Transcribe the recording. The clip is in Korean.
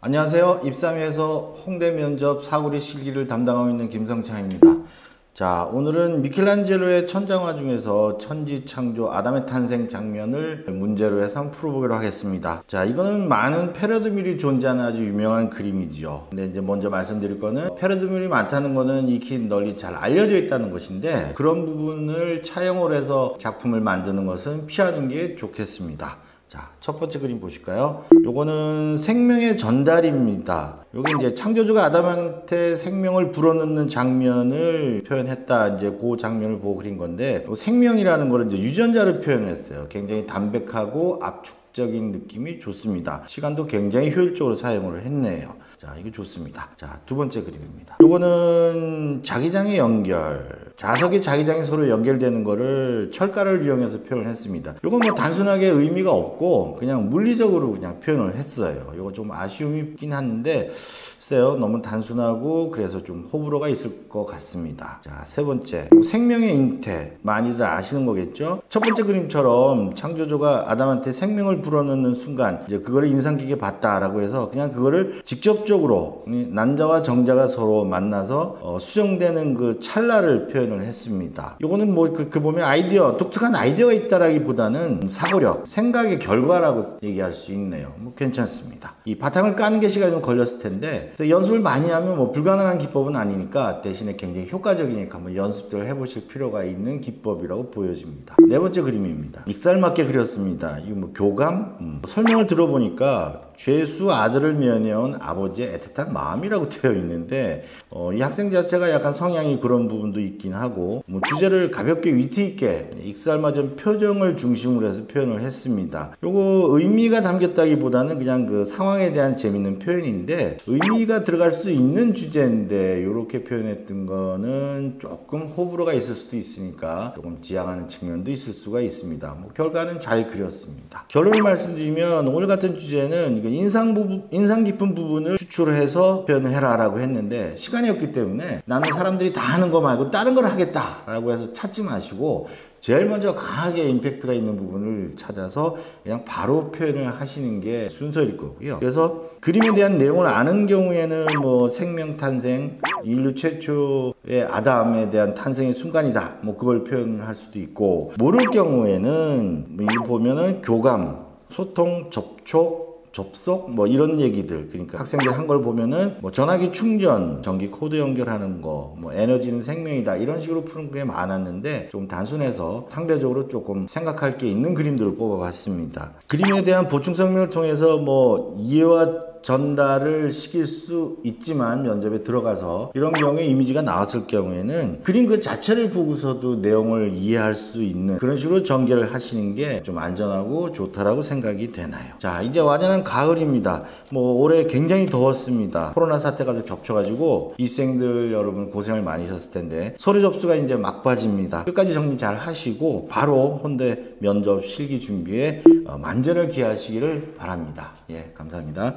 안녕하세요. 입사미에서 홍대 면접 사구리 실기를 담당하고 있는 김성창입니다. 자, 오늘은 미켈란젤로의 천장화 중에서 천지창조 아담의 탄생 장면을 문제로 해서 한번 풀어보기로 하겠습니다. 자, 이거는 많은 패러드뮬이 존재하는 아주 유명한 그림이지요. 근데 이제 먼저 말씀드릴 거는 패러드뮬이 많다는 거는 익히 널리 잘 알려져 있다는 것인데 그런 부분을 차용을 해서 작품을 만드는 것은 피하는 게 좋겠습니다. 자, 첫 번째 그림 보실까요? 요거는 생명의 전달입니다. 요게 이제 창조주가 아담한테 생명을 불어넣는 장면을 표현했다. 이제 그 장면을 보고 그린 건데, 생명이라는 거를 이제 유전자를 표현했어요. 굉장히 담백하고 압축적인 느낌이 좋습니다. 시간도 굉장히 효율적으로 사용을 했네요. 자, 이거 좋습니다. 자, 두 번째 그림입니다. 요거는 자기장의 연결. 자석이 자기장이 서로 연결되는 거를 철가를 이용해서 표현을 했습니다. 요건 뭐 단순하게 의미가 없고 그냥 물리적으로 그냥 표현을 했어요. 요거 좀 아쉬움이 있긴 한데 글쎄요, 너무 단순하고 그래서 좀 호불호가 있을 것 같습니다. 자, 세 번째, 생명의 잉태. 많이들 아시는 거겠죠? 첫 번째 그림처럼 창조주가 아담한테 생명을 불어넣는 순간 이제 그거를 인상 깊게 봤다라고 해서 그냥 그거를 직접적으로 난자와 정자가 서로 만나서 수정되는 그 찰나를 표현을 했습니다. 요거는 뭐 그 보면 아이디어, 독특한 아이디어가 있다라기보다는 사고력, 생각의 결과라고 얘기할 수 있네요. 뭐 괜찮습니다. 이 바탕을 까는 게 시간이 좀 걸렸을 텐데 그래서 연습을 많이 하면 뭐 불가능한 기법은 아니니까 대신에 굉장히 효과적이니까 한번 연습들을 해보실 필요가 있는 기법이라고 보여집니다. 네 번째 그림입니다. 익살맞게 그렸습니다. 이거 뭐 교감? 설명을 들어보니까 죄수 아들을 면해온 아버지의 애틋한 마음이라고 되어 있는데 이 학생 자체가 약간 성향이 그런 부분도 있긴 하고 뭐 주제를 가볍게 위트 있게 익살맞은 표정을 중심으로 해서 표현을 했습니다. 요거 의미가 담겼다기보다는 그냥 그 상황에 대한 재밌는 표현인데 의미가 들어갈 수 있는 주제인데 이렇게 표현했던 거는 조금 호불호가 있을 수도 있으니까 조금 지양하는 측면도 있을 수가 있습니다. 뭐 결과는 잘 그렸습니다. 결론을 말씀드리면 오늘 같은 주제는 인상 깊은 부분을 추출해서 표현을 해라 라고 했는데 시간이 없기 때문에 나는 사람들이 다 하는 거 말고 다른 걸 하겠다 라고 해서 찾지 마시고 제일 먼저 강하게 임팩트가 있는 부분을 찾아서 그냥 바로 표현을 하시는 게 순서일 거고요. 그래서 그림에 대한 내용을 아는 경우에는 뭐 생명 탄생, 인류 최초의 아담에 대한 탄생의 순간이다. 뭐 그걸 표현을 할 수도 있고 모를 경우에는 이거 보면은 교감, 소통, 접속 뭐 이런 얘기들 그러니까 학생들 한 걸 보면은 뭐 전화기 충전, 전기 코드 연결하는 거, 뭐 에너지는 생명이다 이런 식으로 푸는 게 많았는데 좀 단순해서 상대적으로 조금 생각할 게 있는 그림들을 뽑아봤습니다. 그림에 대한 보충 설명을 통해서 뭐 이해와 전달을 시킬 수 있지만 면접에 들어가서 이런 경우에 이미지가 나왔을 경우에는 그림 그 자체를 보고서도 내용을 이해할 수 있는 그런 식으로 전개를 하시는 게 좀 안전하고 좋다라고 생각이 되나요. 자, 이제 완연한 가을입니다. 뭐 올해 굉장히 더웠습니다. 코로나 사태가 좀 겹쳐가지고 입생들 여러분 고생을 많이 하셨을 텐데 서류 접수가 이제 막바지입니다. 끝까지 정리 잘 하시고 바로 홍대 면접 실기 준비에 만전을 기하시기를 바랍니다. 예, 감사합니다.